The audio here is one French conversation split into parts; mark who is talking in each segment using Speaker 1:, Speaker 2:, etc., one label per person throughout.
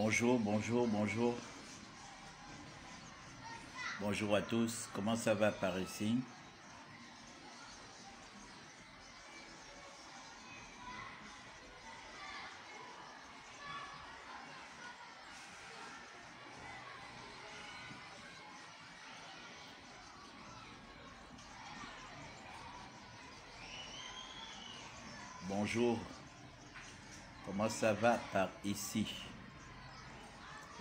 Speaker 1: Bonjour, bonjour, bonjour. Bonjour à tous. Comment ça va par ici? Bonjour. Comment ça va par ici?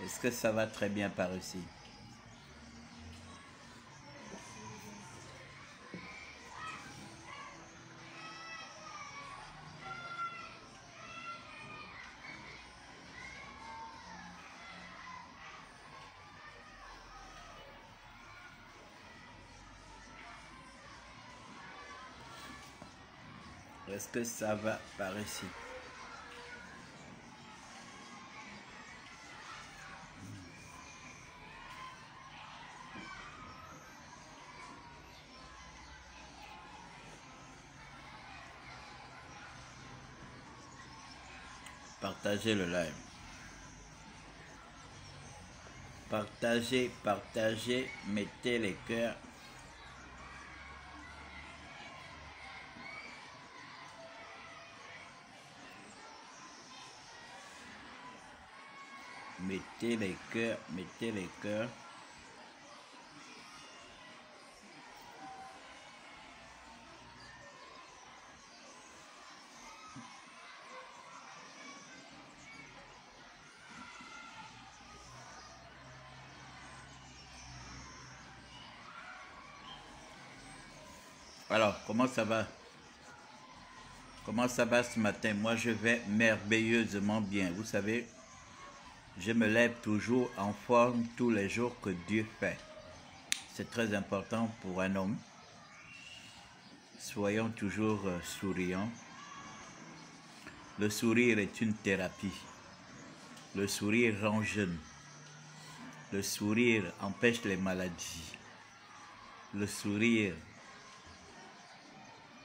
Speaker 1: Est-ce que ça va très bien par ici? Est-ce que ça va par ici? Partagez le live. Partagez, partagez, mettez les cœurs. Mettez les cœurs, mettez les cœurs. Alors, comment ça va? Comment ça va ce matin? Moi, je vais merveilleusement bien. Vous savez, je me lève toujours en forme tous les jours que Dieu fait. C'est très important pour un homme. Soyons toujours souriants. Le sourire est une thérapie. Le sourire rend jeune. Le sourire empêche les maladies. Le sourire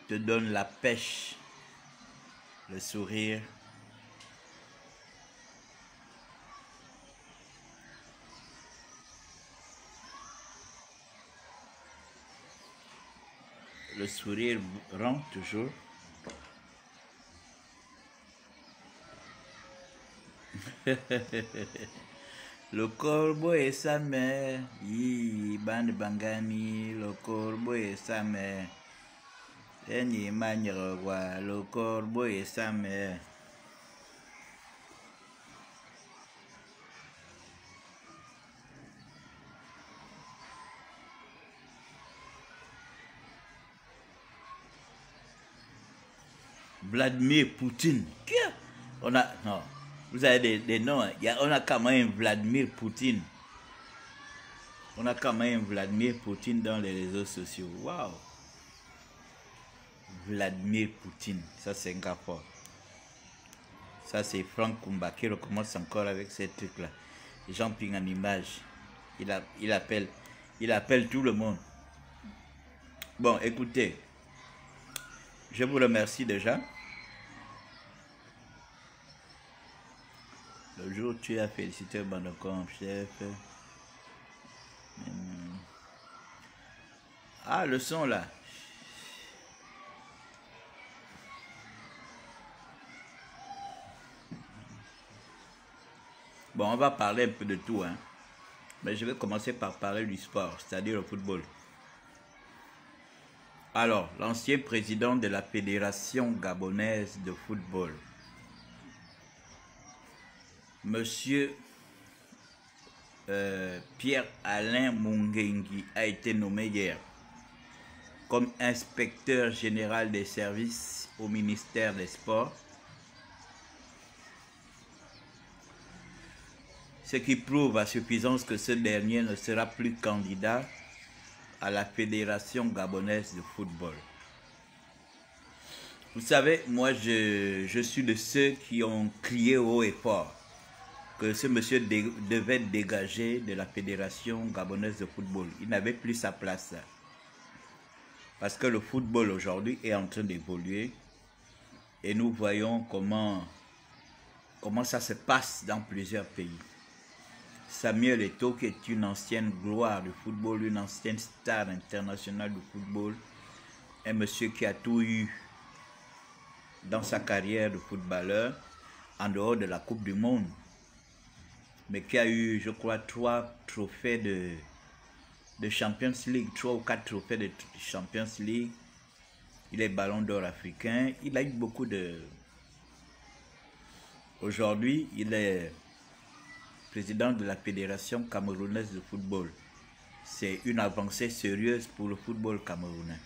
Speaker 1: te donne la pêche. Le sourire rend toujours. Le corbeau et sa mère, bande bangani, le corbeau et sa mère. Le corbeau et sa mère. Vladimir Poutine. On a, non, vous avez des noms. On a quand même Vladimir Poutine. On a quand même Vladimir Poutine dans les réseaux sociaux. Waouh! Vladimir Poutine. Ça, c'est un gars fort. Ça, c'est Franck Kumba qui recommence encore avec ces trucs-là. Les gens pingent en image. Il appelle tout le monde. Bon, écoutez. Je vous remercie déjà. Le jour où tu as félicité Bandocom, chef. Ah, le son là. Bon, on va parler un peu de tout, hein. Mais je vais commencer par parler du sport, c'est-à-dire le football. Alors, l'ancien président de la Fédération gabonaise de football, Monsieur Pierre-Alain Mungengi, a été nommé hier comme inspecteur général des services au ministère des Sports, ce qui prouve à suffisance que ce dernier ne sera plus candidat à la Fédération gabonaise de football. Vous savez, moi je suis de ceux qui ont crié haut et fort que ce monsieur devait dégager de la Fédération gabonaise de football. Il n'avait plus sa place. Parce que le football aujourd'hui est en train d'évoluer et nous voyons comment comment ça se passe dans plusieurs pays. Samuel Eto'o, qui est une ancienne gloire du football, une ancienne star internationale du football, un monsieur qui a tout eu dans sa carrière de footballeur, en dehors de la Coupe du Monde, mais qui a eu, je crois, 3 trophées de Champions League, 3 ou 4 trophées de Champions League. Il est ballon d'or africain, il a eu beaucoup de... Aujourd'hui, il est président de la Fédération camerounaise de football. C'est une avancée sérieuse pour le football camerounais.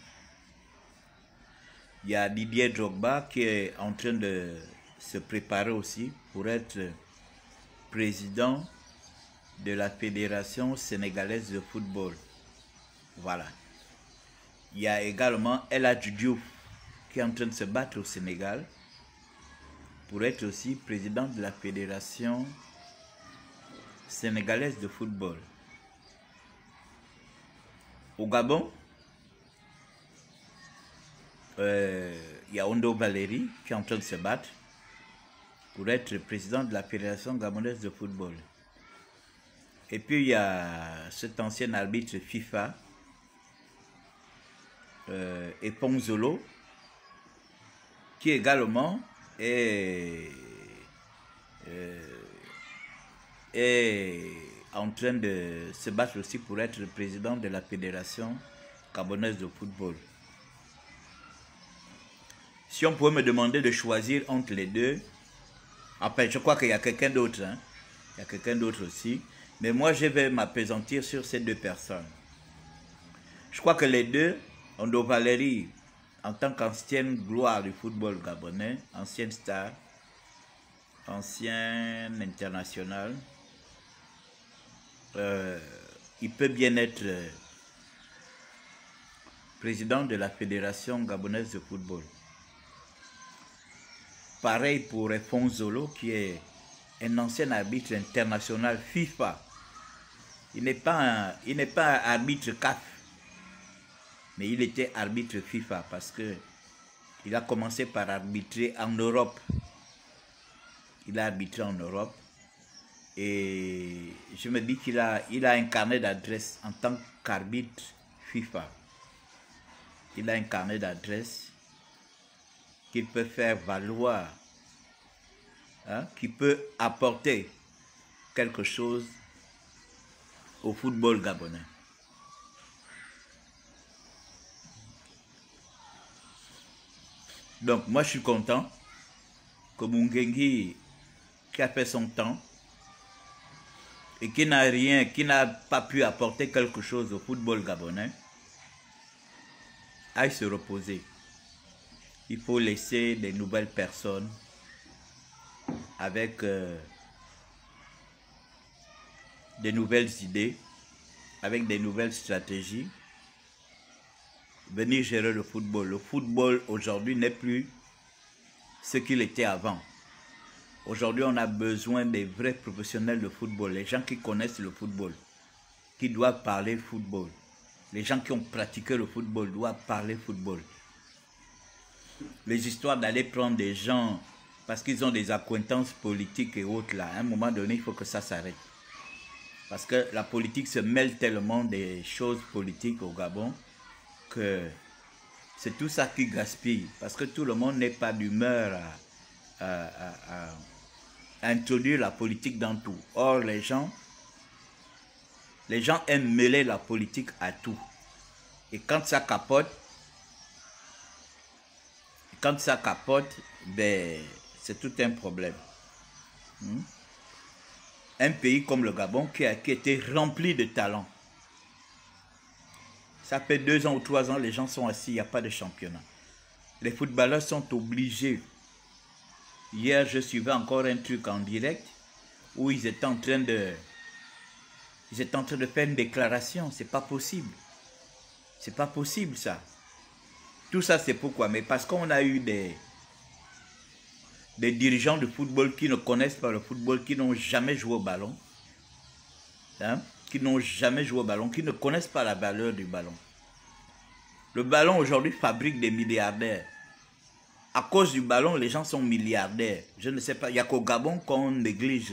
Speaker 1: Il y a Didier Drogba qui est en train de se préparer aussi pour être président de la Fédération sénégalaise de football. Voilà. Il y a également El Hadji Diouf qui est en train de se battre au Sénégal pour être aussi président de la Fédération sénégalaise de football. Au Gabon, il y a Ondo Valéry qui est en train de se battre pour être président de la Fédération gabonaise de football. Et puis il y a cet ancien arbitre FIFA, Eponzolo, qui également est en train de se battre aussi pour être le président de la Fédération gabonaise de football. Si on pouvait me demander de choisir entre les deux, après je crois qu'il y a quelqu'un d'autre, hein? Il y a quelqu'un d'autre aussi, mais moi je vais m'appesantir sur ces deux personnes. Je crois que les deux, Ondo Valéry, en tant qu'ancienne gloire du football gabonais, ancienne star, ancienne internationale, il peut bien être président de la Fédération gabonaise de football. Pareil pour Eponzolo, qui est un ancien arbitre international FIFA. Il n'est pas arbitre CAF, mais il était arbitre FIFA parce que il a commencé par arbitrer en Europe. Il a arbitré en Europe et je me dis qu'il a un carnet d'adresse en tant qu'arbitre FIFA. Il a un carnet d'adresse qu'il peut faire valoir, hein, qui peut apporter quelque chose au football gabonais. Donc moi je suis content que Mungengi, qui a fait son temps et qui n'a pas pu apporter quelque chose au football gabonais, aille se reposer. Il faut laisser des nouvelles personnes avec des nouvelles idées, avec des nouvelles stratégies, venir gérer le football. Le football aujourd'hui n'est plus ce qu'il était avant. Aujourd'hui, on a besoin des vrais professionnels de football, les gens qui connaissent le football, qui doivent parler football. Les gens qui ont pratiqué le football doivent parler football. Les histoires d'aller prendre des gens parce qu'ils ont des accointances politiques et autres, là, à un moment donné, il faut que ça s'arrête. Parce que la politique se mêle tellement des choses politiques au Gabon que c'est tout ça qui gaspille. Parce que tout le monde n'est pas d'humeur à introduire la politique dans tout. Or, les gens aiment mêler la politique à tout. Et quand ça capote, ben, c'est tout un problème. Un pays comme le Gabon qui a été rempli de talents. Ça fait 2 ans ou 3 ans, les gens sont assis, il n'y a pas de championnat. Les footballeurs sont obligés. Hier, je suivais encore un truc en direct où ils étaient en train de faire une déclaration. C'est pas possible. C'est pas possible ça. Tout ça c'est pourquoi? Mais parce qu'on a eu des dirigeants de football qui ne connaissent pas le football, qui n'ont jamais joué au ballon. Hein? Qui n'ont jamais joué au ballon, qui ne connaissent pas la valeur du ballon. Le ballon aujourd'hui fabrique des milliardaires. À cause du ballon, les gens sont milliardaires. Je ne sais pas, il n'y a qu'au Gabon qu'on néglige.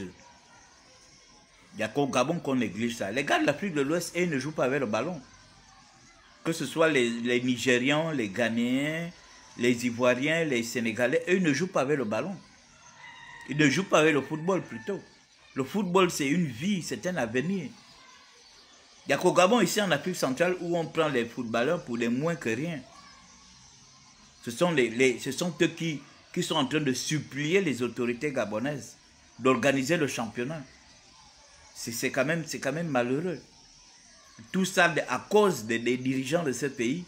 Speaker 1: Il n'y a qu'au Gabon qu'on néglige ça. Les gars de l'Afrique de l'Ouest, ils ne jouent pas avec le ballon. Que ce soit les Nigérians, les Ghanéens, les Ivoiriens, les Sénégalais, eux, ils ne jouent pas avec le ballon. Ils ne jouent pas avec le football plutôt. Le football, c'est une vie, c'est un avenir. Il n'y a qu'au Gabon, ici en Afrique centrale, où on prend les footballeurs pour des moins que rien. Ce sont eux qui sont en train de supplier les autorités gabonaises d'organiser le championnat. C'est quand même malheureux. Tout ça à cause des dirigeants de ce pays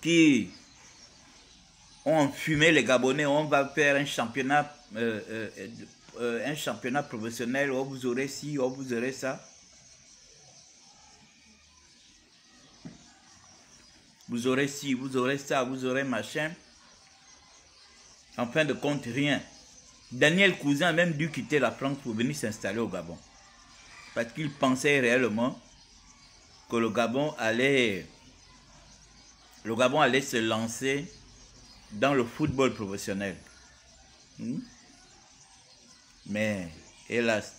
Speaker 1: qui ont enfumé les Gabonais. On va faire un championnat professionnel, oh, vous aurez ci, oh, vous aurez ça. Vous aurez ci, vous aurez ça, vous aurez machin. En fin de compte, rien. Daniel Cousin a même dû quitter la France pour venir s'installer au Gabon. Parce qu'il pensait réellement que le Gabon allait se lancer dans le football professionnel. Mais hélas.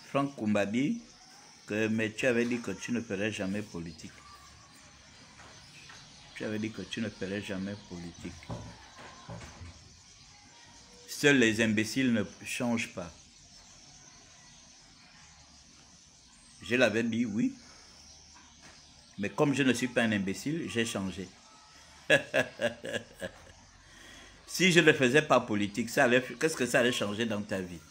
Speaker 1: Franck Koumbabi, mais tu avais dit que tu ne ferais jamais politique. Tu avais dit que tu ne ferais jamais politique. Seuls les imbéciles ne changent pas. Je l'avais dit, oui. Mais comme je ne suis pas un imbécile, j'ai changé. Si je ne faisais pas politique, qu'est-ce que ça allait changer dans ta vie?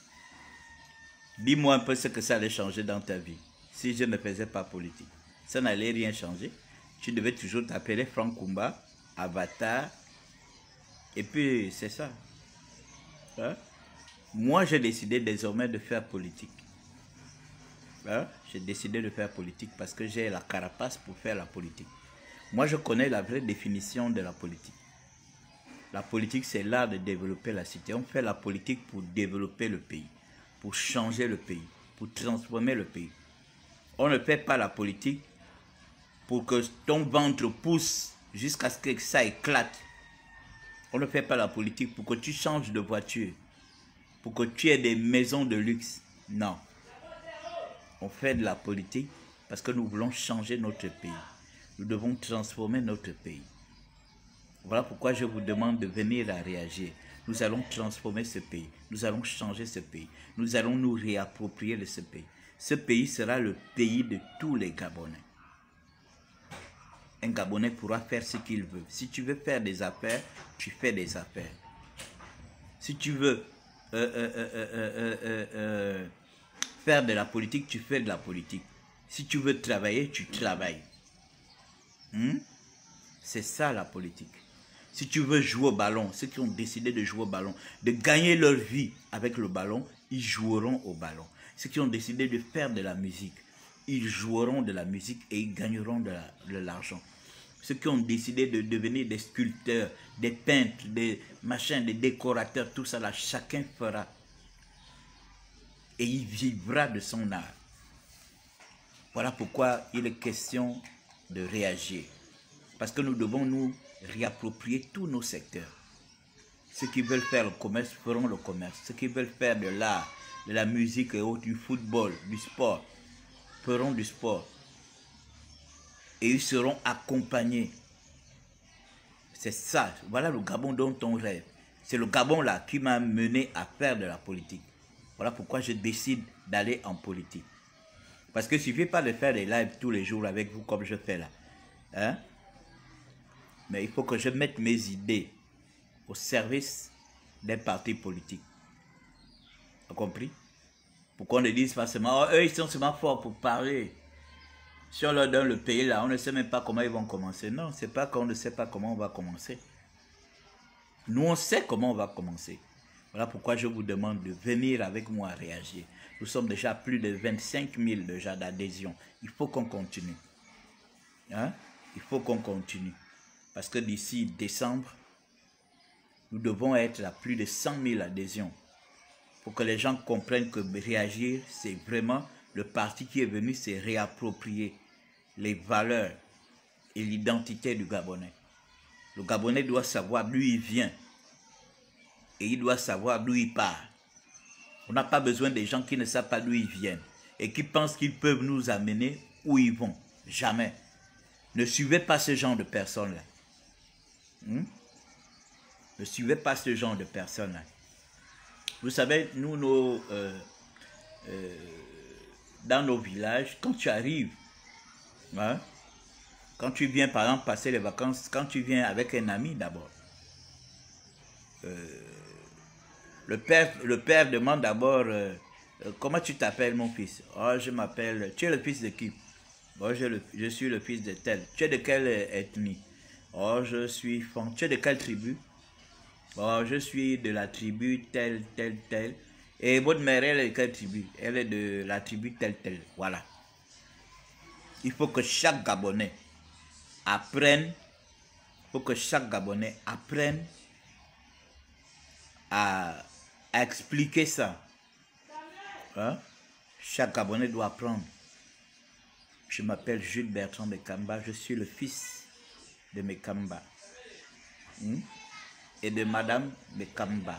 Speaker 1: Dis-moi un peu ce que ça allait changer dans ta vie. Si je ne faisais pas politique, ça n'allait rien changer. Tu devais toujours t'appeler Franck Koumba, Avatar. Et puis, c'est ça. Hein? Moi, j'ai décidé désormais de faire politique. Hein? J'ai décidé de faire politique parce que j'ai la carapace pour faire la politique. Moi, je connais la vraie définition de la politique. La politique, c'est l'art de développer la cité. On fait la politique pour développer le pays, pour changer le pays, pour transformer le pays. On ne fait pas la politique pour que ton ventre pousse jusqu'à ce que ça éclate. On ne fait pas la politique pour que tu changes de voiture, pour que tu aies des maisons de luxe. Non. On fait de la politique parce que nous voulons changer notre pays. Nous devons transformer notre pays. Voilà pourquoi je vous demande de venir à réagir. Nous allons transformer ce pays. Nous allons changer ce pays. Nous allons nous réapproprier de ce pays. Ce pays sera le pays de tous les Gabonais. Un Gabonais pourra faire ce qu'il veut. Si tu veux faire des affaires, tu fais des affaires. Si tu veux faire de la politique, tu fais de la politique. Si tu veux travailler, tu travailles. C'est ça la politique. Si tu veux jouer au ballon, ceux qui ont décidé de jouer au ballon, de gagner leur vie avec le ballon, ils joueront au ballon. Ceux qui ont décidé de faire de la musique, ils joueront de la musique et ils gagneront de l'argent. Ceux qui ont décidé de devenir des sculpteurs, des peintres, des machins, des décorateurs, tout ça là, chacun fera. Et il vivra de son art. Voilà pourquoi il est question de réagir. Parce que nous devons nous réapproprier tous nos secteurs. Ceux qui veulent faire le commerce feront le commerce. Ceux qui veulent faire de l'art, de la musique et autres, du football, du sport, feront du sport. Et ils seront accompagnés. C'est ça. Voilà le Gabon dont on rêve. C'est le Gabon là qui m'a mené à faire de la politique. Voilà pourquoi je décide d'aller en politique. Parce que il ne suffit pas de faire des lives tous les jours avec vous comme je fais là. Hein? Mais il faut que je mette mes idées au service d'un parti politique. Vous avez compris? Pour qu'on ne dise pas seulement, oh, eux ils sont seulement forts pour parler. Si on leur donne le pays là, on ne sait même pas comment ils vont commencer. Non, c'est pas qu'on ne sait pas comment on va commencer. Nous, on sait comment on va commencer. Voilà pourquoi je vous demande de venir avec moi à réagir. Nous sommes déjà plus de 25 000 déjà d'adhésion. Il faut qu'on continue. Hein? Il faut qu'on continue. Parce que d'ici décembre, nous devons être à plus de 100 000 adhésions. Pour que les gens comprennent que réagir, c'est vraiment le parti qui est venu se réapproprier les valeurs et l'identité du Gabonais. Le Gabonais doit savoir d'où il vient et il doit savoir d'où il part. On n'a pas besoin des gens qui ne savent pas d'où ils viennent et qui pensent qu'ils peuvent nous amener où ils vont. Jamais. Ne suivez pas ce genre de personnes-là. Ne suivez pas ce genre de personnes-là. Vous savez, nous, dans nos villages, quand tu arrives, hein, quand tu viens par exemple passer les vacances, quand tu viens avec un ami d'abord, le père demande d'abord, comment tu t'appelles mon fils? Oh, je m'appelle, tu es le fils de qui? Oh, je suis le fils de tel. Tu es de quelle ethnie? Oh, je suis Fon. Tu es de quelle tribu? Oh, je suis de la tribu telle, telle, telle. Et votre mère, elle est de quelle tribu? Elle est de la tribu telle, telle. Voilà. Il faut que chaque Gabonais apprenne, à expliquer ça. Hein? Chaque Gabonais doit apprendre. Je m'appelle Jules Bertrand Mekamba, je suis le fils de Mekamba et de Madame Mekamba.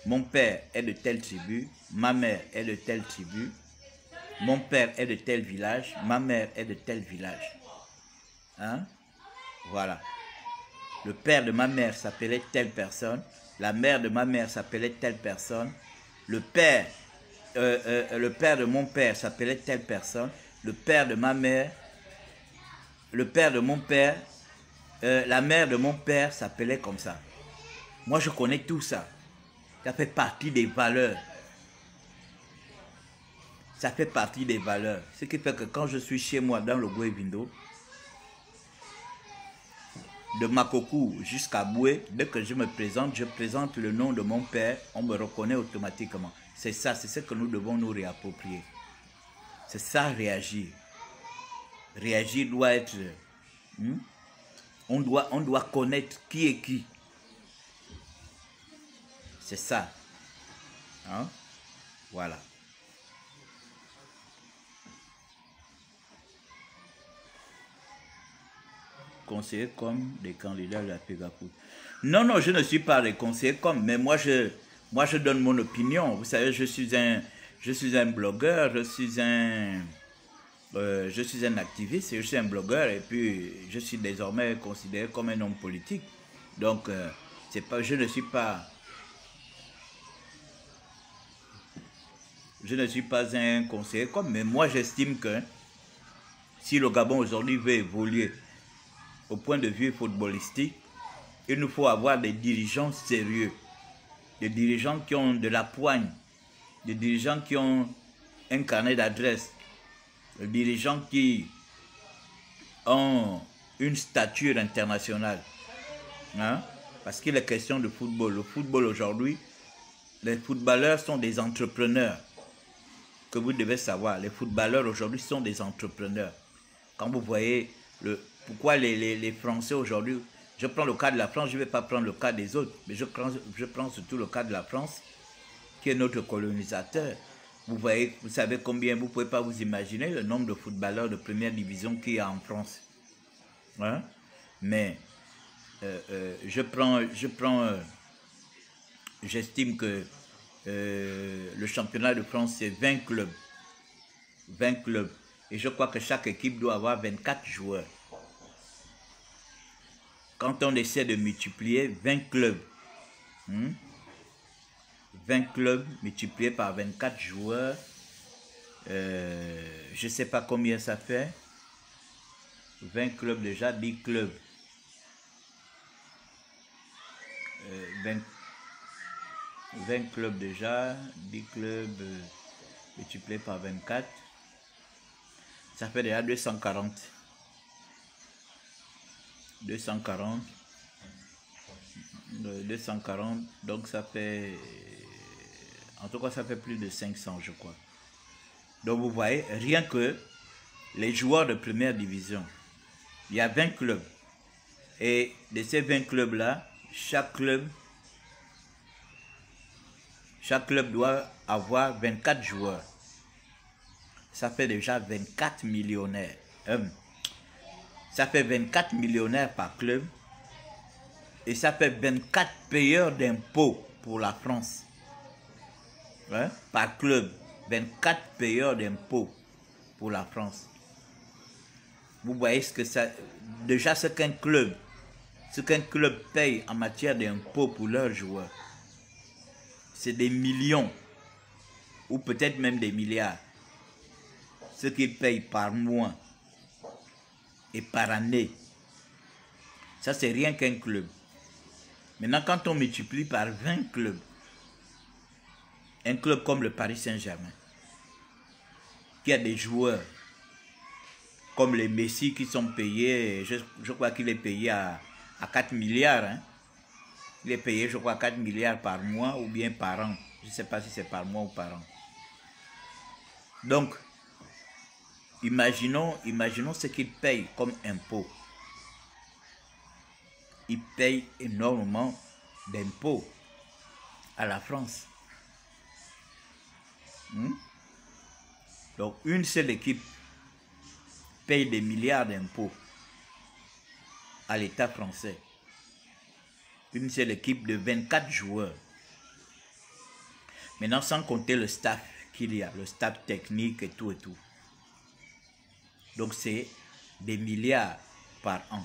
Speaker 1: Mon père est de telle tribu, ma mère est de telle tribu, mon père est de tel village, ma mère est de tel village. Hein? Voilà. Le père de ma mère s'appelait telle personne, la mère de ma mère s'appelait telle personne, le père de mon père s'appelait telle personne, le père de ma mère, le père de mon père, la mère de mon père s'appelait comme ça. Moi, je connais tout ça. Ça fait partie des valeurs. Ça fait partie des valeurs. Ce qui fait que quand je suis chez moi dans le Goué-Vindo, de Makokou jusqu'à Boué, dès que je présente le nom de mon père, on me reconnaît automatiquement. C'est ça, c'est ce que nous devons nous réapproprier. C'est ça, réagir. Réagir doit être... on doit connaître qui est qui. C'est ça. Hein? Voilà. Conseiller comme des candidats de la Pégapou. Non, non, je ne suis pas des conseillers comme, mais moi je donne mon opinion. Vous savez, je suis un blogueur, je suis un activiste, je suis un blogueur et puis je suis désormais considéré comme un homme politique. Donc, je ne suis pas un conseiller comme, mais moi j'estime que si le Gabon aujourd'hui veut évoluer au point de vue footballistique, il nous faut avoir des dirigeants sérieux, des dirigeants qui ont de la poigne, des dirigeants qui ont un carnet d'adresse, des dirigeants qui ont une stature internationale. Hein? Parce qu'il est question de football. Le football aujourd'hui, les footballeurs sont des entrepreneurs. Que vous devez savoir, les footballeurs aujourd'hui sont des entrepreneurs. Quand vous voyez pourquoi les Français aujourd'hui, je prends le cas de la France, je ne vais pas prendre le cas des autres, mais je prends surtout le cas de la France, qui est notre colonisateur. Vous savez combien, vous ne pouvez pas vous imaginer le nombre de footballeurs de première division qu'il y a en France. Hein? Mais j'estime que le championnat de France, c'est 20 clubs. 20 clubs. Et je crois que chaque équipe doit avoir 24 joueurs. Quand on essaie de multiplier 20 clubs, 20 clubs multipliés par 24 joueurs, je ne sais pas combien ça fait. 20 clubs déjà, 10 clubs. 20 clubs déjà, 10 clubs multipliés par 24. Ça fait déjà 240. 240, donc ça fait, en tout cas ça fait plus de 500 je crois. Donc vous voyez, rien que les joueurs de première division, il y a 20 clubs. Et de ces 20 clubs là, chaque club Chaque club doit avoir 24 joueurs. Ça fait déjà 24 millionnaires. Ça fait 24 millionnaires par club. Et ça fait 24 payeurs d'impôts pour la France. Hein? Par club. 24 payeurs d'impôts pour la France. Vous voyez ce que ça... Déjà, ce qu'un club paye en matière d'impôts pour leurs joueurs, c'est des millions. Ou peut-être même des milliards. Ce qu'ils payent par mois et par année. Ça, c'est rien qu'un club. Maintenant, quand on multiplie par 20 clubs, un club comme le Paris Saint-Germain, qui a des joueurs comme les Messi qui sont payés, je crois qu'il est payé à 4 milliards. Hein. Il est payé, je crois, 4 milliards par mois ou bien par an. Je ne sais pas si c'est par mois ou par an. Donc, imaginons ce qu'ils payent comme impôt. Ils payent énormément d'impôts à la France. Donc, une seule équipe paye des milliards d'impôts à l'État français. Une seule équipe de 24 joueurs. Maintenant, sans compter le staff qu'il y a, le staff technique et tout et tout. Donc, c'est des milliards par an.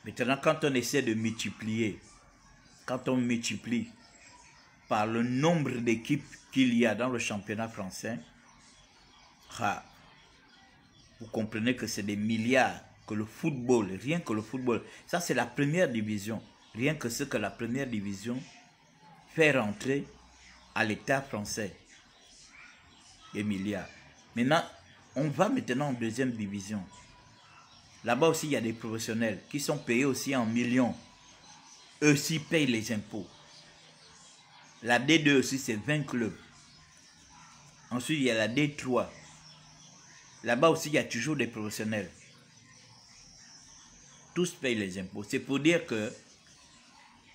Speaker 1: Maintenant, quand on essaie de multiplier, quand on multiplie par le nombre d'équipes qu'il y a dans le championnat français, vous comprenez que c'est des milliards que le football, rien que le football, ça c'est la première division, rien que ce que la première division fait rentrer à l'État français, des milliards. Maintenant, on va maintenant en deuxième division. Là-bas aussi, il y a des professionnels qui sont payés aussi en millions. Eux aussi payent les impôts. La D2 aussi, c'est 20 clubs. Ensuite, il y a la D3. Là-bas aussi, il y a toujours des professionnels. Tous payent les impôts. C'est pour dire que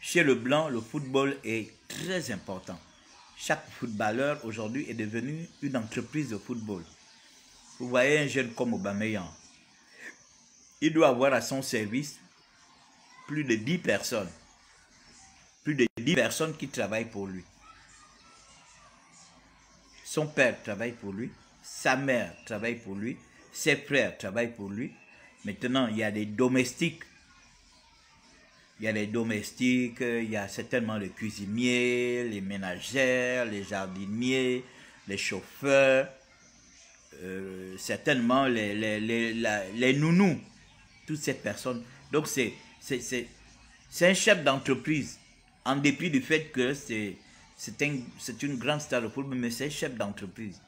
Speaker 1: chez le blanc, le football est très important. Chaque footballeur aujourd'hui est devenu une entreprise de football. Vous voyez un jeune comme Aubameyang. Il doit avoir à son service plus de 10 personnes. Plus de 10 personnes qui travaillent pour lui. Son père travaille pour lui. Sa mère travaille pour lui. Ses frères travaillent pour lui. Maintenant, il y a des domestiques. Il y a les domestiques, il y a certainement les cuisiniers, les ménagères, les jardiniers, les chauffeurs, certainement les nounous. Toutes ces personnes. Donc, c'est un chef d'entreprise. En dépit du fait que c'est une grande star de football, mais c'est un chef d'entreprise.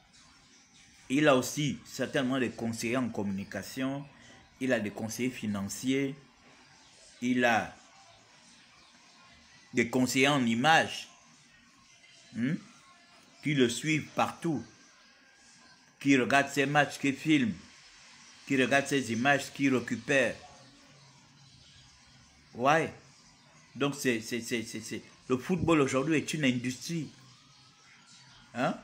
Speaker 1: Il a aussi certainement des conseillers en communication. Il a des conseillers financiers. Il a des conseillers en images qui le suivent partout, qui regardent ses matchs, qui filment, qui regardent ses images, qui récupèrent. Ouais. Donc, le football aujourd'hui est une industrie. Hein?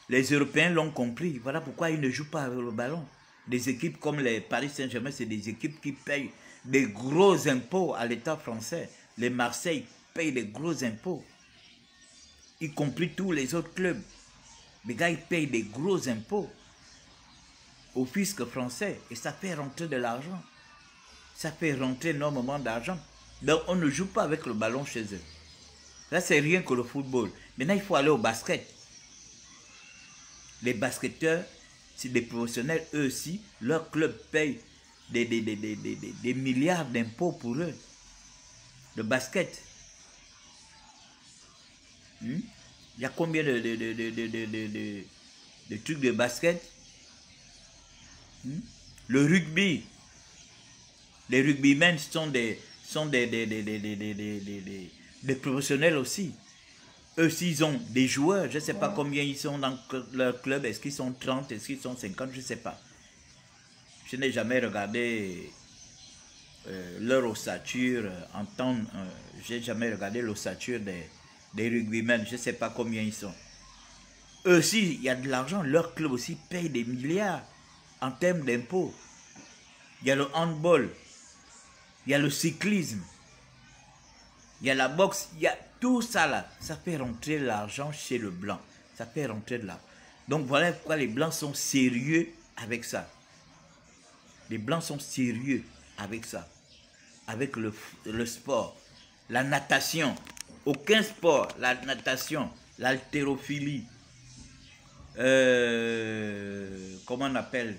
Speaker 1: Les Européens l'ont compris. Voilà pourquoi ils ne jouent pas avec le ballon. Des équipes comme les Paris Saint-Germain, c'est des équipes qui payent des gros impôts à l'État français. Les Marseille payent des gros impôts. Y compris tous les autres clubs. Les gars, ils payent des gros impôts au fisc français. Et ça fait rentrer de l'argent. Ça fait rentrer énormément d'argent. Donc, on ne joue pas avec le ballon chez eux. Là, c'est rien que le football. Maintenant, il faut aller au basket. Les basketteurs, c'est des professionnels, eux aussi. Leur club paye des milliards d'impôts pour eux. Le basket. Il y a combien de trucs de basket? Le rugby. Les rugbymen sont des professionnels aussi. Eux aussi, ils ont des joueurs. Je ne sais pas combien ils sont dans leur club. Est-ce qu'ils sont 30? Est-ce qu'ils sont 50? Je ne sais pas. Je n'ai jamais regardé leur ossature. Je n'ai jamais regardé l'ossature des des rugbymen, je ne sais pas combien ils sont. Eux aussi, il y a de l'argent, leur club aussi paye des milliards en termes d'impôts. Il y a le handball, il y a le cyclisme, il y a la boxe, il y a tout ça là. Ça fait rentrer l'argent chez le blanc. Ça fait rentrer de l'argent. Donc voilà pourquoi les blancs sont sérieux avec ça. Les blancs sont sérieux avec ça. Avec le sport, la natation. Aucun sport, la natation, l'haltérophilie, comment on appelle,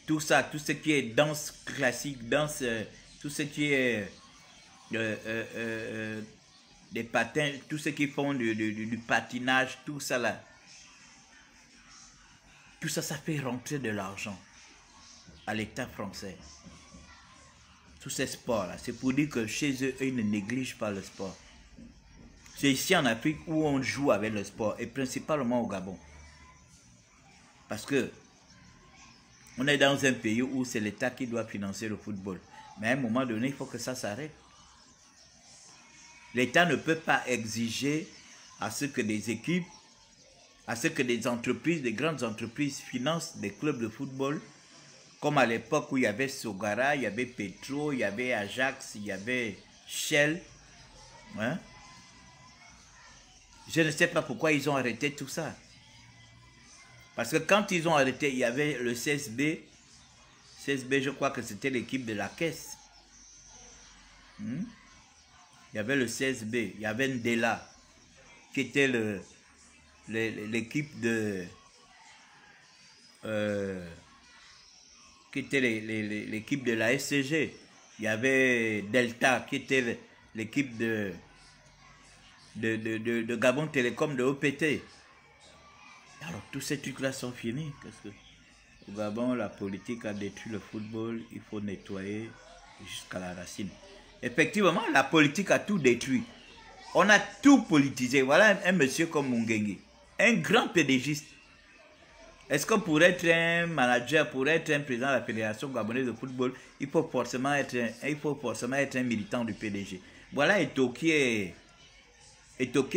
Speaker 1: tout ça, tout ce qui est danse classique, danse, tout ce qui est des patins, tout ce qui font du patinage, tout ça là. Tout ça, ça fait rentrer de l'argent à l'État français. Tous ces sports-là, c'est pour dire que chez eux, ils ne négligent pas le sport. C'est ici en Afrique où on joue avec le sport, et principalement au Gabon. Parce que on est dans un pays où c'est l'État qui doit financer le football. Mais à un moment donné, il faut que ça s'arrête. L'État ne peut pas exiger à ce que des équipes, à ce que des entreprises, des grandes entreprises financent des clubs de football, comme à l'époque où il y avait Sogara, il y avait Petro, il y avait Ajax, il y avait Shell. Hein? Je ne sais pas pourquoi ils ont arrêté tout ça. Parce que quand ils ont arrêté, il y avait le CSB. CSB, je crois que c'était l'équipe de la caisse. Il y avait le CSB, il y avait Ndela, qui était l'équipe de... qui était l'équipe de la SCG. Il y avait Delta, qui était l'équipe de Gabon Télécom, de OPT. Alors, tous ces trucs-là sont finis. Parce que au Gabon, la politique a détruit le football. Il faut nettoyer jusqu'à la racine. Effectivement, la politique a tout détruit. On a tout politisé. Voilà un monsieur comme Mungengi, un grand pédégiste. Est-ce que pour être un manager, pour être un président de la Fédération gabonaise de football, il faut forcément être un militant du PDG? Voilà Eto'o qui est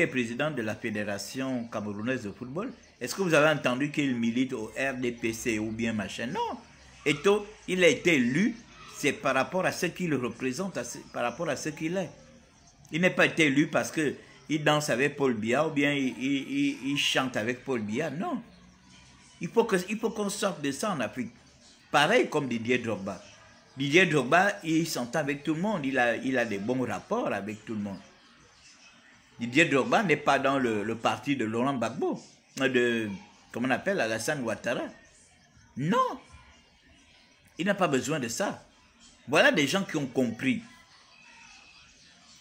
Speaker 1: président de la Fédération camerounaise de football. Est-ce que vous avez entendu qu'il milite au RDPC ou bien machin? Non. Eto'o, il a été élu, c'est par rapport à ce qu'il représente, par rapport à ce qu'il est. Il n'est pas été élu parce qu'il danse avec Paul Biya ou bien il chante avec Paul Biya. Non. Il faut qu'on sorte de ça en Afrique. Pareil comme Didier Drogba. Didier Drogba, il s'entend avec tout le monde. Il a des bons rapports avec tout le monde. Didier Drogba n'est pas dans le parti de Laurent Gbagbo, comment on appelle, Alassane Ouattara. Non. Il n'a pas besoin de ça. Voilà des gens qui ont compris.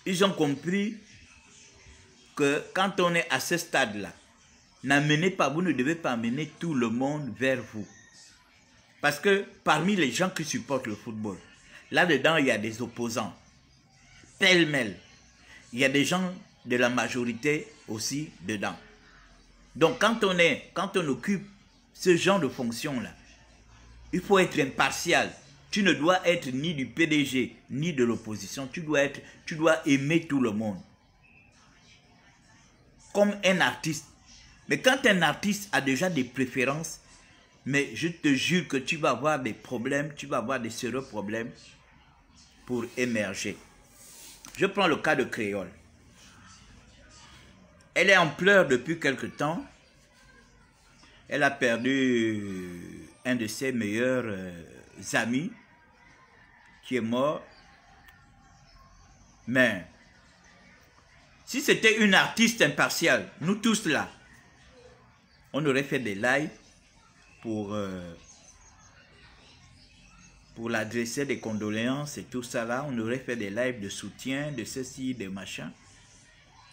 Speaker 1: Ils ont compris que quand on est à ce stade-là, vous ne devez pas amener tout le monde vers vous. Parce que parmi les gens qui supportent le football, là-dedans, il y a des opposants. Pêle-mêle. Il y a des gens de la majorité aussi dedans. Donc, quand on occupe ce genre de fonction-là, il faut être impartial. Tu ne dois être ni du PDG, ni de l'opposition. Tu dois aimer tout le monde. Comme un artiste. Mais quand un artiste a déjà des préférences, mais je te jure que tu vas avoir des problèmes, tu vas avoir des sérieux problèmes pour émerger. Je prends le cas de Créole. Elle est en pleurs depuis quelque temps. Elle a perdu un de ses meilleurs amis qui est mort. Mais si c'était une artiste impartiale, nous tous là, on aurait fait des lives pour l'adresser des condoléances et tout ça là. On aurait fait des lives de soutien, de ceci, de machin.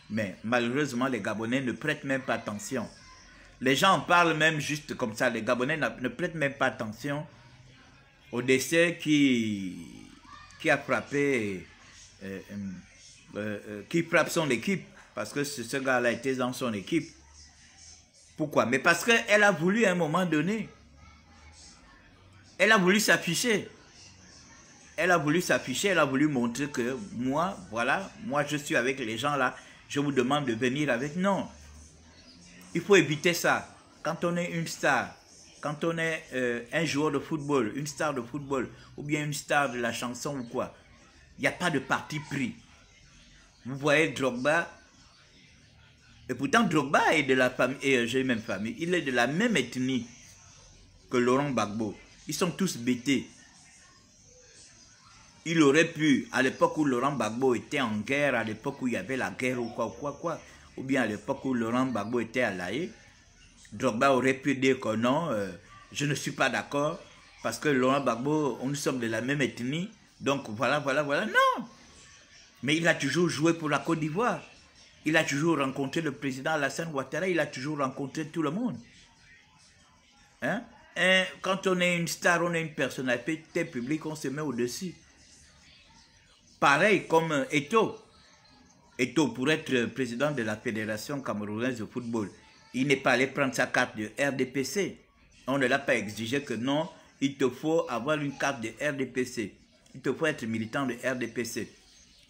Speaker 1: Mais malheureusement, les Gabonais ne prêtent même pas attention. Les gens en parlent même juste comme ça. Les Gabonais ne prêtent même pas attention au décès qui a frappé, qui frappe son équipe. Parce que ce gars-là était dans son équipe. Pourquoi? Mais parce qu'elle a voulu à un moment donné. Elle a voulu s'afficher. elle a voulu s'afficher, elle a voulu montrer que moi, voilà, moi je suis avec les gens là, je vous demande de venir avec. Non, il faut éviter ça. Quand on est une star, quand on est un joueur de football, une star de football, ou bien une star de la chanson ou quoi, il n'y a pas de parti pris. Vous voyez Drogba, et pourtant Drogba est de la famille, et j'ai même famille, il est de la même ethnie que Laurent Gbagbo. Ils sont tous bêtés. Il aurait pu, à l'époque où Laurent Gbagbo était en guerre, à l'époque où il y avait la guerre ou quoi, ou bien à l'époque où Laurent Gbagbo était à La Haye, Drogba aurait pu dire que non, je ne suis pas d'accord, parce que Laurent Gbagbo, nous sommes de la même ethnie, donc voilà. Non! Mais il a toujours joué pour la Côte d'Ivoire. Il a toujours rencontré le président Alassane Ouattara, il a toujours rencontré tout le monde. Hein? Et quand on est une star, on est une personnalité publique, on se met au-dessus. Pareil comme Eto'o. Eto'o, pour être président de la Fédération camerounaise de football, il n'est pas allé prendre sa carte de RDPC. On ne l'a pas exigé que non, il te faut avoir une carte de RDPC. Il te faut être militant de RDPC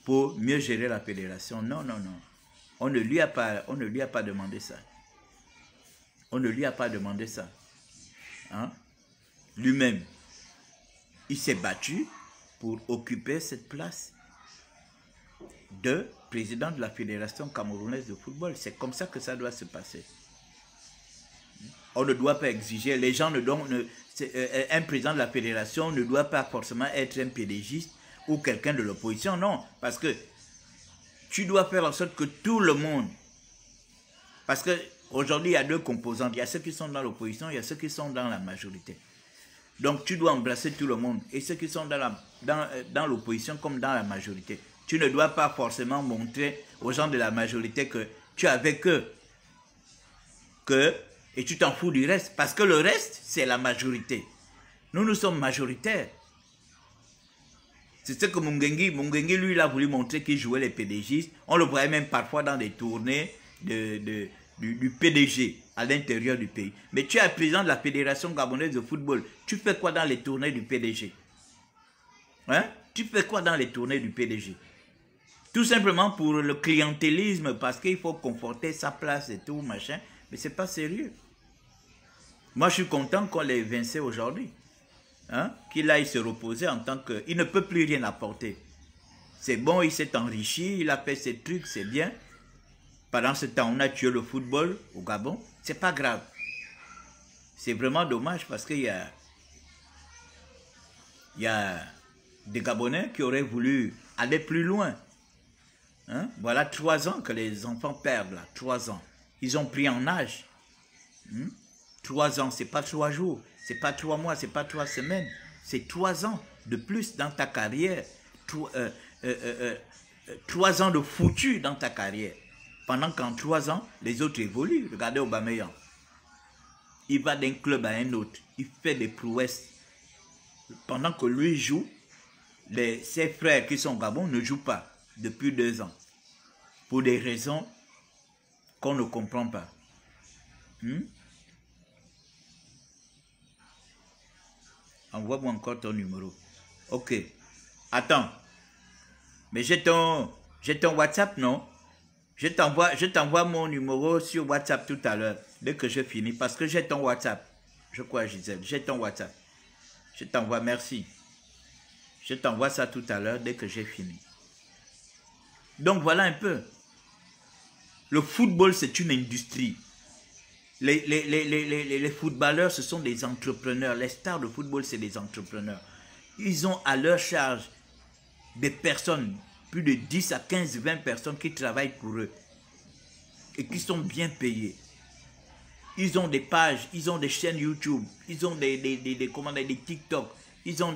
Speaker 1: pour mieux gérer la fédération. Non. On ne lui a pas demandé ça. On ne lui a pas demandé ça. Hein? Lui-même, il s'est battu pour occuper cette place de président de la Fédération camerounaise de football. C'est comme ça que ça doit se passer. On ne doit pas exiger, les gens un président de la fédération ne doit pas forcément être un pédégiste ou quelqu'un de l'opposition, non. Parce que tu dois faire en sorte que tout le monde, parce qu'aujourd'hui il y a deux composantes, il y a ceux qui sont dans l'opposition, il y a ceux qui sont dans la majorité. Donc tu dois embrasser tout le monde, et ceux qui sont dans l'opposition comme dans la majorité. Tu ne dois pas forcément montrer aux gens de la majorité que tu es avec eux, et tu t'en fous du reste, parce que le reste, c'est la majorité. Nous sommes majoritaires. C'est ce que Mungengi, lui, il a voulu montrer qu'il jouait les PDG. On le voyait même parfois dans des tournées du PDG à l'intérieur du pays. Mais tu es président de la Fédération gabonaise de football. Tu fais quoi dans les tournées du PDG? Hein? Tu fais quoi dans les tournées du PDG? Tout simplement pour le clientélisme, parce qu'il faut conforter sa place et tout, machin. Mais c'est pas sérieux. Moi, je suis content qu'on l'ait évincé aujourd'hui. Hein? Qu'il aille se reposer en tant que... Il ne peut plus rien apporter. C'est bon, il s'est enrichi, il a fait ses trucs, c'est bien. Pendant ce temps, on a tué le football au Gabon. C'est pas grave. C'est vraiment dommage parce qu'il y a des Gabonais qui auraient voulu aller plus loin. Hein? Voilà 3 ans que les enfants perdent là. 3 ans. Ils ont pris en âge. 3 ans, c'est pas 3 jours. C'est pas 3 mois, c'est pas 3 semaines. C'est 3 ans de plus dans ta carrière. 3 ans de foutu dans ta carrière. Pendant qu'en 3 ans, les autres évoluent. Regardez Aubameyang. Il va d'un club à un autre. Il fait des prouesses. Pendant que lui joue, ses frères qui sont au Gabon ne jouent pas depuis 2 ans. Pour des raisons qu'on ne comprend pas. Envoie-moi encore ton numéro. Ok. Attends. Mais j'ai ton WhatsApp, non? Je t'envoie mon numéro sur WhatsApp tout à l'heure, dès que je finis, parce que j'ai ton WhatsApp. Je crois, Gisèle, j'ai ton WhatsApp. Je t'envoie, merci. Je t'envoie ça tout à l'heure, dès que j'ai fini. Donc voilà un peu. Le football, c'est une industrie. Les footballeurs, ce sont des entrepreneurs. Les stars de football, c'est des entrepreneurs. Ils ont à leur charge des personnes, plus de 10 à 15, 20 personnes qui travaillent pour eux et qui sont bien payés. Ils ont des pages, ils ont des chaînes YouTube, ils ont des TikTok, ils ont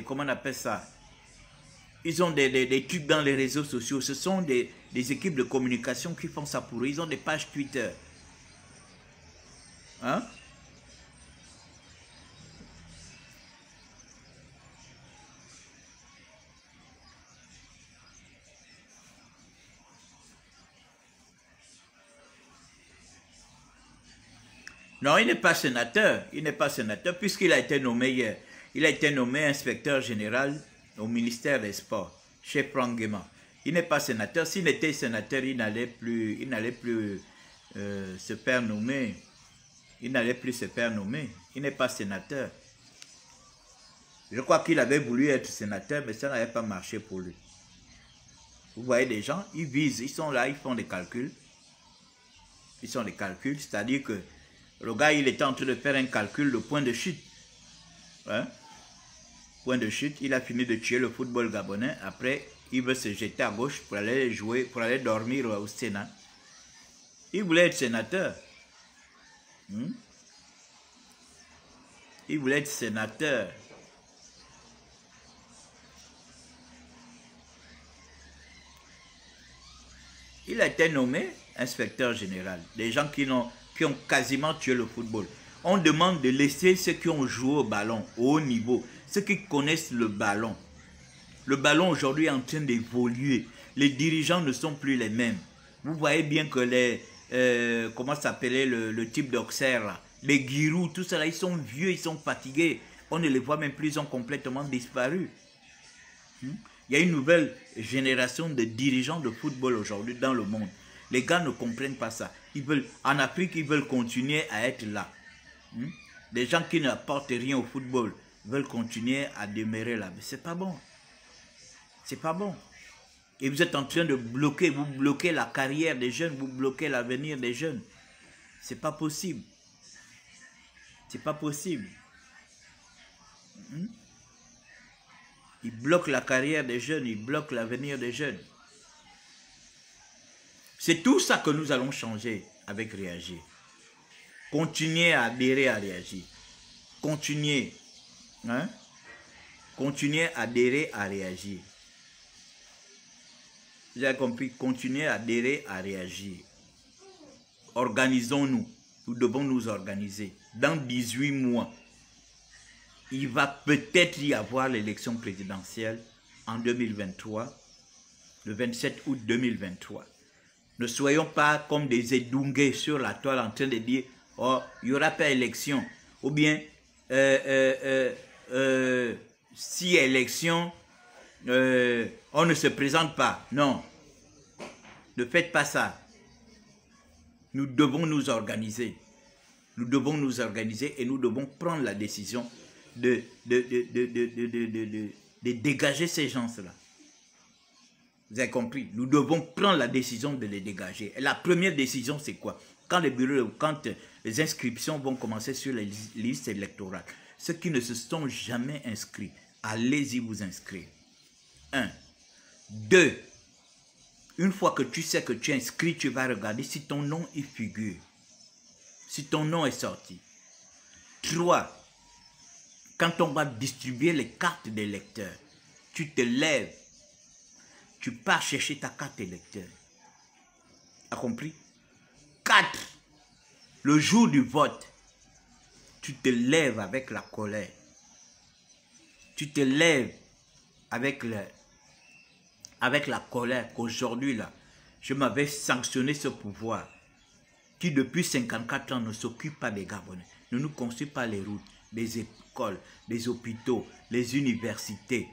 Speaker 1: comment on appelle ça? Ils ont des trucs dans les réseaux sociaux. Ce sont des équipes de communication qui font ça pour eux. Ils ont des pages Twitter. Hein? Non, il n'est pas sénateur. Il n'est pas sénateur puisqu'il a été nommé hier. Il a été nommé inspecteur général au ministère des Sports, chez Franck Guéma. Il n'est pas sénateur. S'il était sénateur, il n'allait plus se faire nommer. Il n'allait plus se faire nommer. Il n'est pas sénateur. Je crois qu'il avait voulu être sénateur, mais ça n'avait pas marché pour lui. Vous voyez des gens, ils visent, ils sont là, ils font des calculs. Ils font des calculs, c'est-à-dire que le gars, il était en train de faire un calcul de point de chute. Hein? Point de chute, il a fini de tuer le football gabonais. Après, il veut se jeter à gauche pour aller jouer, pour aller dormir au Sénat. Il voulait être sénateur. Il voulait être sénateur. Il a été nommé inspecteur général. Des gens qui ont quasiment tué le football. On demande de laisser ceux qui ont joué au ballon, au haut niveau, ceux qui connaissent le ballon. Le ballon aujourd'hui est en train d'évoluer. Les dirigeants ne sont plus les mêmes. Vous voyez bien que les... comment s'appelait le type d'Auxerre, les Giroud, tout ça là, ils sont vieux, ils sont fatigués. On ne les voit même plus, ils ont complètement disparu. Il y a une nouvelle génération de dirigeants de football aujourd'hui dans le monde. Les gars ne comprennent pas ça. Ils veulent, en Afrique, ils veulent continuer à être là. Des gens qui n'apportent rien au football veulent continuer à demeurer là. Mais c'est pas bon. C'est pas bon. Et vous êtes en train de bloquer, vous bloquez la carrière des jeunes, vous bloquez l'avenir des jeunes. C'est pas possible. C'est pas possible. Ils bloquent la carrière des jeunes, ils bloquent l'avenir des jeunes. C'est tout ça que nous allons changer avec Réagir. Continuez à adhérer à Réagir. Continuez. Continuez à adhérer à Réagir. Vous avez compris? Continuez à adhérer à Réagir. Organisons-nous. Nous devons nous organiser. Dans 18 mois, il va peut-être y avoir l'élection présidentielle en 2023, le 27 août 2023. Ne soyons pas comme des édungués sur la toile en train de dire « Oh, il n'y aura pas élection » ou bien si élection, on ne se présente pas. Non, ne faites pas ça. Nous devons nous organiser. Nous devons nous organiser et nous devons prendre la décision de dégager ces gens-là. Vous avez compris? Nous devons prendre la décision de les dégager. Et la première décision, c'est quoi? Quand les inscriptions vont commencer sur les listes électorales, ceux qui ne se sont jamais inscrits, allez-y vous inscrire. 1. 2. Une fois que tu sais que tu es inscrit, tu vas regarder si ton nom y figure. Si ton nom est sorti. 3. Quand on va distribuer les cartes d'électeurs, tu te lèves, tu pars chercher ta carte d'électeur. Tu as compris? 4. Le jour du vote, tu te lèves avec la colère. Tu te lèves avec la colère qu'aujourd'hui, là, je m'avais sanctionné ce pouvoir qui, depuis 54 ans, ne s'occupe pas des Gabonais, ne nous construit pas les routes, les écoles, les hôpitaux, les universités,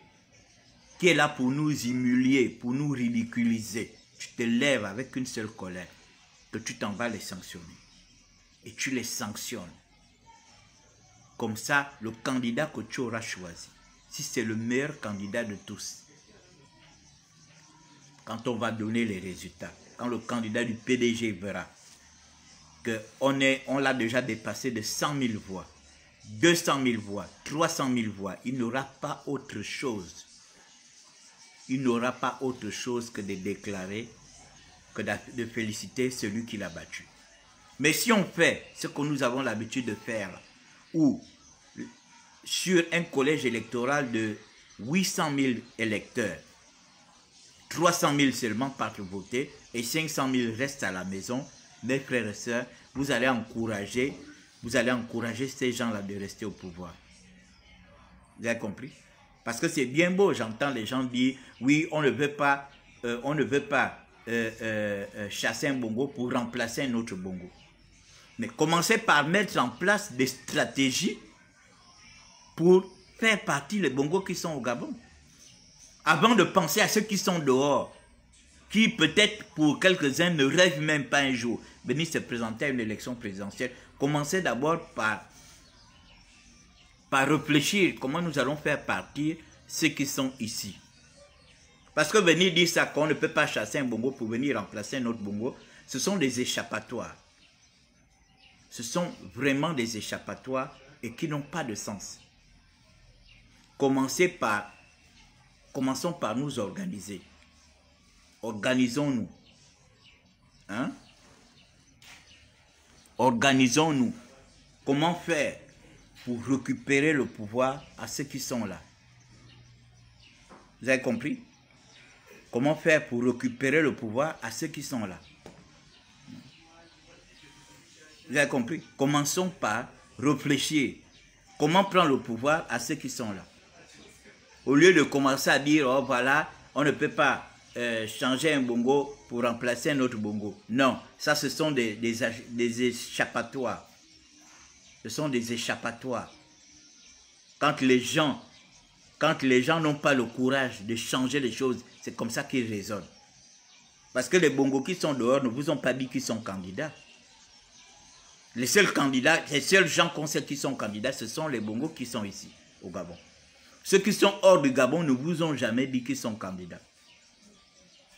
Speaker 1: qui est là pour nous humilier, pour nous ridiculiser. Tu te lèves avec une seule colère, que tu t'en vas les sanctionner. Et tu les sanctionnes. Comme ça, le candidat que tu auras choisi, si c'est le meilleur candidat de tous, quand on va donner les résultats, quand le candidat du PDG verra qu'on l'a déjà dépassé de 100 000 voix, 200 000 voix, 300 000 voix, il n'aura pas autre chose. Il n'aura pas autre chose que de déclarer, que de féliciter celui qui l'a battu. Mais si on fait ce que nous avons l'habitude de faire, où sur un collège électoral de 800 000 électeurs, 300 000 seulement partent voter et 500 000 restent à la maison, mes frères et sœurs, vous allez encourager ces gens-là de rester au pouvoir. Vous avez compris? Parce que c'est bien beau, j'entends les gens dire, oui, on ne veut pas chasser un bongo pour remplacer un autre bongo. Mais commencez par mettre en place des stratégies pour faire partie les Bongos qui sont au Gabon. Avant de penser à ceux qui sont dehors, qui peut-être pour quelques-uns ne rêvent même pas un jour venir se présenter à une élection présidentielle. Commencez d'abord par réfléchir comment nous allons faire partir ceux qui sont ici. Parce que venir dire ça, qu'on ne peut pas chasser un Bongo pour venir remplacer un autre Bongo, ce sont des échappatoires. Ce sont vraiment des échappatoires et qui n'ont pas de sens. Commençons par nous organiser. Organisons-nous. Hein? Organisons-nous. Comment faire pour récupérer le pouvoir à ceux qui sont là? Vous avez compris? Comment faire pour récupérer le pouvoir à ceux qui sont là? Vous avez compris? Commençons par réfléchir. Comment prendre le pouvoir à ceux qui sont là? Au lieu de commencer à dire, oh voilà, on ne peut pas changer un Bongo pour remplacer un autre Bongo. Non, ça ce sont des échappatoires. Ce sont des échappatoires. Quand les gens n'ont pas le courage de changer les choses, c'est comme ça qu'ils raisonnent. Parce que les Bongos qui sont dehors ne vous ont pas dit qu'ils sont candidats. Les seuls candidats, les seuls gens qu'on sait qui sont candidats, ce sont les Bongos qui sont ici, au Gabon. Ceux qui sont hors du Gabon ne vous ont jamais dit qu'ils sont candidats.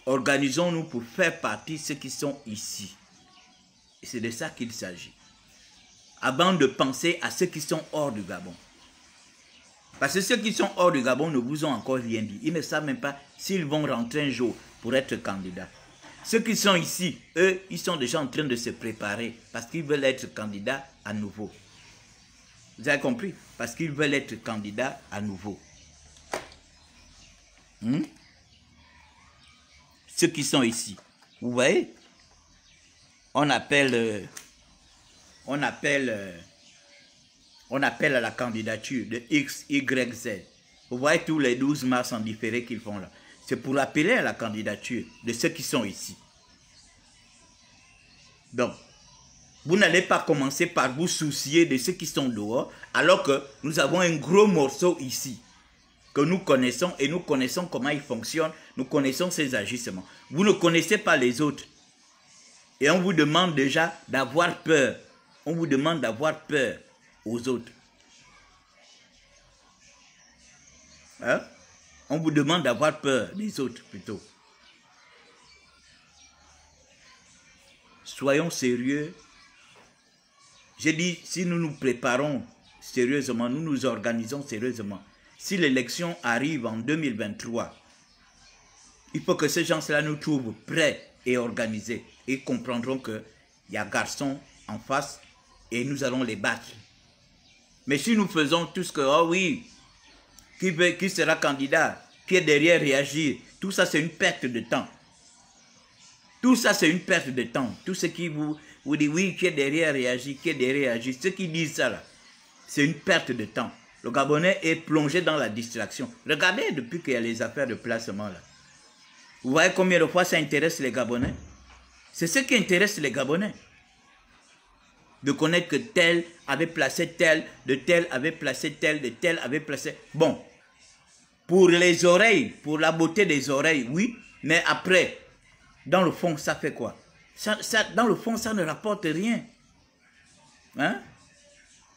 Speaker 1: Organisons-nous pour faire partie de ceux qui sont ici. Et c'est de ça qu'il s'agit. Avant de penser à ceux qui sont hors du Gabon. Parce que ceux qui sont hors du Gabon ne vous ont encore rien dit. Ils ne savent même pas s'ils vont rentrer un jour pour être candidats. Ceux qui sont ici, eux, ils sont déjà en train de se préparer parce qu'ils veulent être candidats à nouveau. Vous avez compris? Parce qu'ils veulent être candidats à nouveau. Ceux qui sont ici. Vous voyez? On appelle à la candidature de X, Y, Z. Vous voyez tous les 12 mars en différé qu'ils font là. C'est pour appeler à la candidature de ceux qui sont ici. Donc, vous n'allez pas commencer par vous soucier de ceux qui sont dehors, alors que nous avons un gros morceau ici, que nous connaissons et nous connaissons comment il fonctionne, nous connaissons ses agissements. Vous ne connaissez pas les autres. Et on vous demande déjà d'avoir peur. On vous demande d'avoir peur aux autres. Hein? On vous demande d'avoir peur des autres plutôt. Soyons sérieux. J'ai dit, si nous nous préparons sérieusement, nous nous organisons sérieusement. Si l'élection arrive en 2023, il faut que ces gens-là nous trouvent prêts et organisés. Et comprendront qu'il y a garçons en face et nous allons les battre. Mais si nous faisons tout ce que, oh oui, qui sera candidat, qui est derrière réagir, tout ça c'est une perte de temps. Tout ça c'est une perte de temps. Tout ce qui vous dit oui, qui est derrière réagir, qui est derrière réagir, ceux qui disent ça là, c'est une perte de temps. Le Gabonais est plongé dans la distraction. Regardez depuis qu'il y a les affaires de placement là. Vous voyez combien de fois ça intéresse les Gabonais? C'est ce qui intéresse les Gabonais. De connaître que tel avait placé tel, de tel avait placé tel, de tel avait placé... Bon, pour les oreilles, pour la beauté des oreilles, oui, mais après, dans le fond, ça fait quoi? Dans le fond, ça ne rapporte rien. Hein?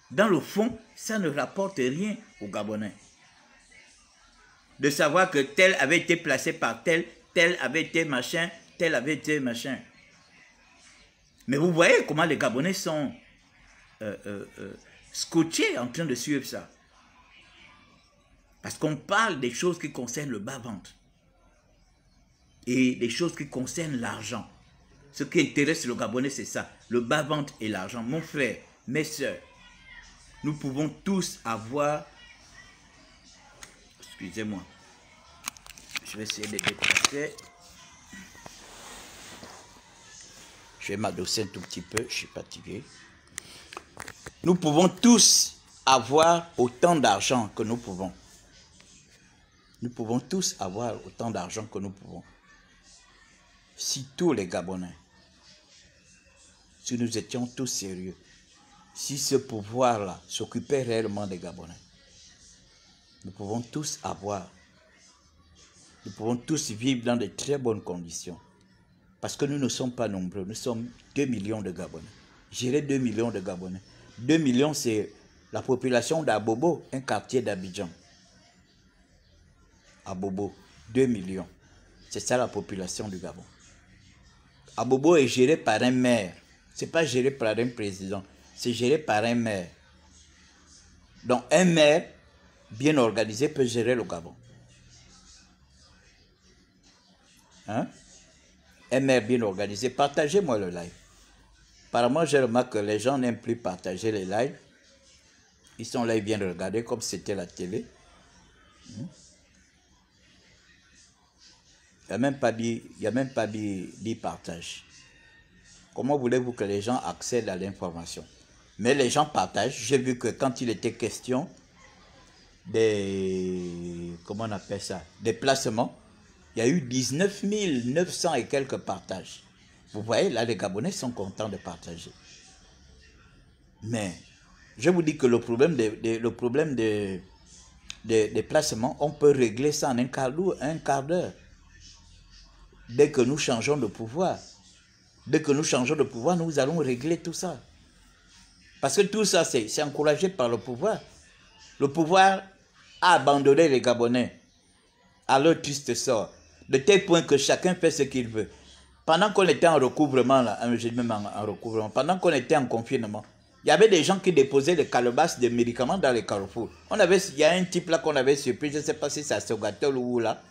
Speaker 1: Dans le fond, ça ne rapporte rien aux Gabonais. De savoir que tel avait été placé par tel, tel avait été machin, tel avait été machin. Mais vous voyez comment les Gabonais sont scotchés en train de suivre ça. Parce qu'on parle des choses qui concernent le bas-ventre. Et des choses qui concernent l'argent. Ce qui intéresse le Gabonais, c'est ça. Le bas-ventre et l'argent. Mon frère, mes soeurs, nous pouvons tous avoir... Excusez-moi. Je vais essayer de déplacer. Je vais m'adosser un tout petit peu, je suis fatigué. Nous pouvons tous avoir autant d'argent que nous pouvons. Nous pouvons tous avoir autant d'argent que nous pouvons. Si tous les Gabonais, si nous étions tous sérieux, si ce pouvoir-là s'occupait réellement des Gabonais, Nous pouvons tous avoir. Nous pouvons tous vivre dans de très bonnes conditions. Parce que nous ne sommes pas nombreux. Nous sommes 2 millions de Gabonais. J'irai 2 millions de Gabonais. 2 millions, c'est la population d'Abobo, un quartier d'Abidjan. Abobo, 2 millions. C'est ça la population du Gabon. Abobo est géré par un maire. Ce n'est pas géré par un président. C'est géré par un maire. Donc un maire bien organisé peut gérer le Gabon. Hein? Un maire bien organisé. Partagez-moi le live. Apparemment, je remarque que les gens n'aiment plus partager les lives. Ils sont là, ils viennent regarder comme si c'était la télé. Il n'y a même pas dit partage. Comment voulez-vous que les gens accèdent à l'information? Mais les gens partagent. J'ai vu que quand il était question des... Comment on appelle ça? Des placements, il y a eu 19 900 et quelques partages. Vous voyez, là, les Gabonais sont contents de partager. Mais, je vous dis que le problème des placements, on peut régler ça en un quart d'heure. Dès que nous changeons de pouvoir. Dès que nous changeons de pouvoir, nous allons régler tout ça. Parce que tout ça, c'est encouragé par le pouvoir. Le pouvoir a abandonné les Gabonais à leur triste sort. De tel point que chacun fait ce qu'il veut. Pendant qu'on était en recouvrement, là, même en recouvrement, pendant qu'on était en confinement, il y avait des gens qui déposaient des calebasses de médicaments dans les carrefours. Il y a un type là qu'on avait surpris, je ne sais pas si c'est à Sogatol ou où là.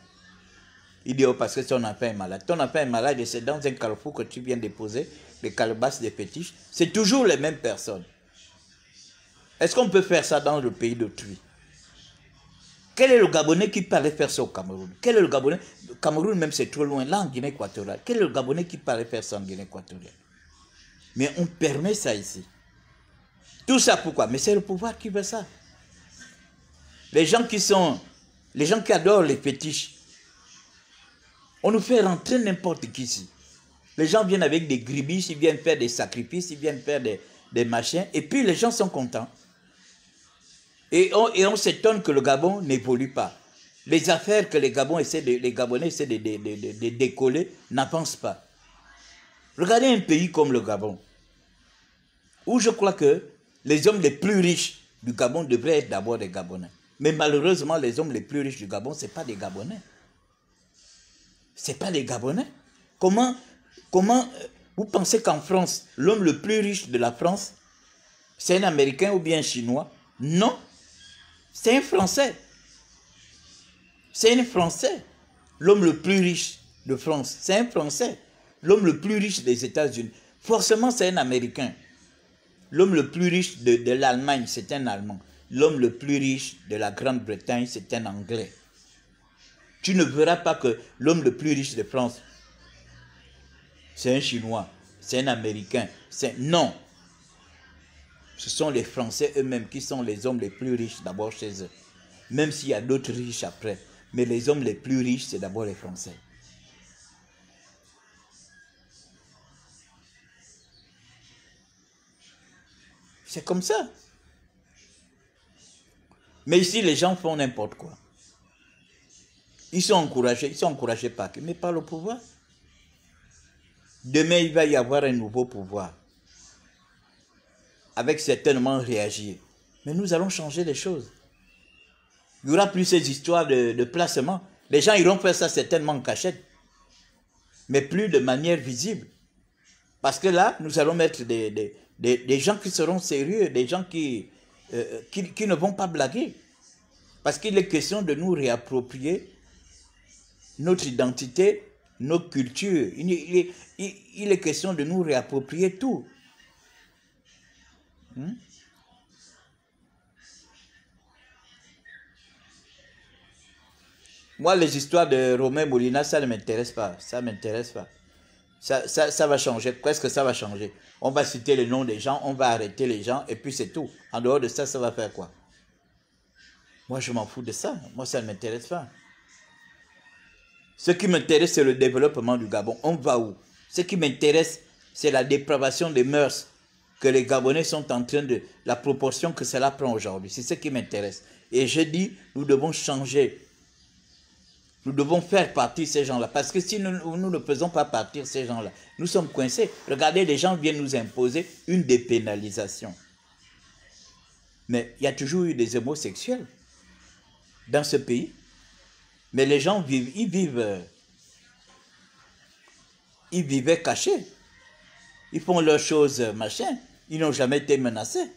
Speaker 1: Il dit, oh, parce que ton enfant est malade. Ton enfant est malade et c'est dans un carrefour que tu viens déposer des calebasses de fétiches. C'est toujours les mêmes personnes. Est-ce qu'on peut faire ça dans le pays d'autrui? Quel est le Gabonais qui parlait faire ça au Cameroun? Quel est le Gabonais? Le Cameroun même c'est trop loin, là en Guinée équatoriale. Quel est le Gabonais qui parlait faire ça en Guinée équatoriale? Mais on permet ça ici. Tout ça pourquoi? Mais c'est le pouvoir qui veut ça. Les gens qui adorent les fétiches, on nous fait rentrer n'importe qui ici. Les gens viennent avec des gribiches, ils viennent faire des sacrifices, ils viennent faire des machins, et puis les gens sont contents. Et on s'étonne que le Gabon n'évolue pas. Les affaires que les Gabonais essaient de décoller n'avancent pas. Regardez un pays comme le Gabon, où je crois que les hommes les plus riches du Gabon devraient être d'abord des Gabonais. Mais malheureusement, les hommes les plus riches du Gabon, ce n'est pas des Gabonais. Ce n'est pas des Gabonais. Comment vous pensez qu'en France, l'homme le plus riche de la France, c'est un Américain ou bien un Chinois? Non, c'est un Français. C'est un Français. L'homme le plus riche de France, c'est un Français. L'homme le plus riche des États-Unis, forcément c'est un Américain. L'homme le plus riche de l'Allemagne, c'est un Allemand. L'homme le plus riche de la Grande-Bretagne, c'est un Anglais. Tu ne verras pas que l'homme le plus riche de France, c'est un Chinois, c'est un Américain. Non. Ce sont les Français eux-mêmes qui sont les hommes les plus riches d'abord chez eux. Même s'il y a d'autres riches après. Mais les hommes les plus riches, c'est d'abord les Français. C'est comme ça. Mais ici, les gens font n'importe quoi. Ils sont encouragés par qui? Mais par le pouvoir. Demain, il va y avoir un nouveau pouvoir. Avec certainement réagir. Mais nous allons changer les choses. Il n'y aura plus ces histoires de placement. Les gens iront faire ça certainement en cachette. Mais plus de manière visible. Parce que là, nous allons mettre des gens qui seront sérieux, des gens qui ne vont pas blaguer. Parce qu'il est question de nous réapproprier notre identité, nos cultures. Il est question de nous réapproprier tout. Moi, les histoires de Romain Molina, ça ne m'intéresse pas. Ça ne m'intéresse pas. Ça va changer. Presque ça va changer. On va citer le nom des gens, on va arrêter les gens, et puis c'est tout. En dehors de ça, ça va faire quoi? Moi, je m'en fous de ça. Moi, ça ne m'intéresse pas. Ce qui m'intéresse, c'est le développement du Gabon. On va où? Ce qui m'intéresse, c'est la dépravation des mœurs que les Gabonais sont en train de... La proportion que cela prend aujourd'hui. C'est ce qui m'intéresse. Et je dis, nous devons changer. Nous devons faire partir ces gens-là. Parce que si nous ne faisons pas partir ces gens-là, nous sommes coincés. Regardez, les gens viennent nous imposer une dépénalisation. Mais il y a toujours eu des homosexuels dans ce pays. Mais les gens vivent, ils vivaient cachés. Ils font leurs choses, machin. Ils n'ont jamais été menacés.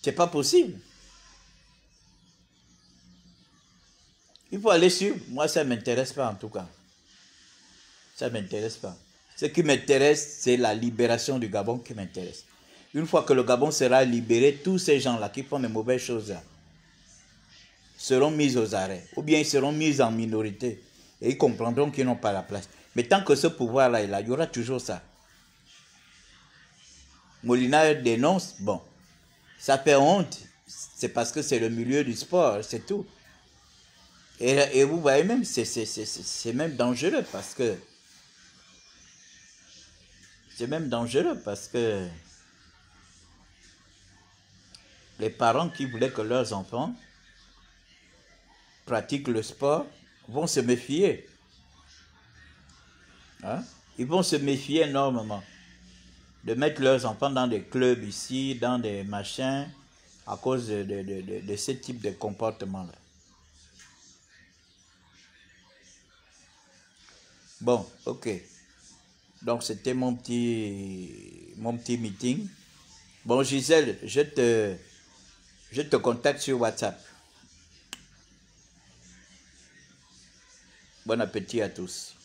Speaker 1: C'est pas possible. Il faut aller sur... Moi, ça ne m'intéresse pas en tout cas. Ça ne m'intéresse pas. Ce qui m'intéresse, c'est la libération du Gabon qui m'intéresse. Une fois que le Gabon sera libéré, tous ces gens-là qui font de mauvaises choses là, seront mis aux arrêts. Ou bien ils seront mis en minorité. Et ils comprendront qu'ils n'ont pas la place. Mais tant que ce pouvoir-là est là, il y aura toujours ça. Molina dénonce, bon, ça fait honte. C'est parce que c'est le milieu du sport, c'est tout. Et vous voyez même, c'est même dangereux parce que... C'est même dangereux parce que... Les parents qui voulaient que leurs enfants pratiquent le sport vont se méfier. Hein? Ils vont se méfier énormément de mettre leurs enfants dans des clubs ici, dans des machins, à cause de ce type de comportement-là. Bon, ok. Donc, c'était mon petit meeting. Bon, Gisèle, je te contacte sur WhatsApp. Bon appétit à tous.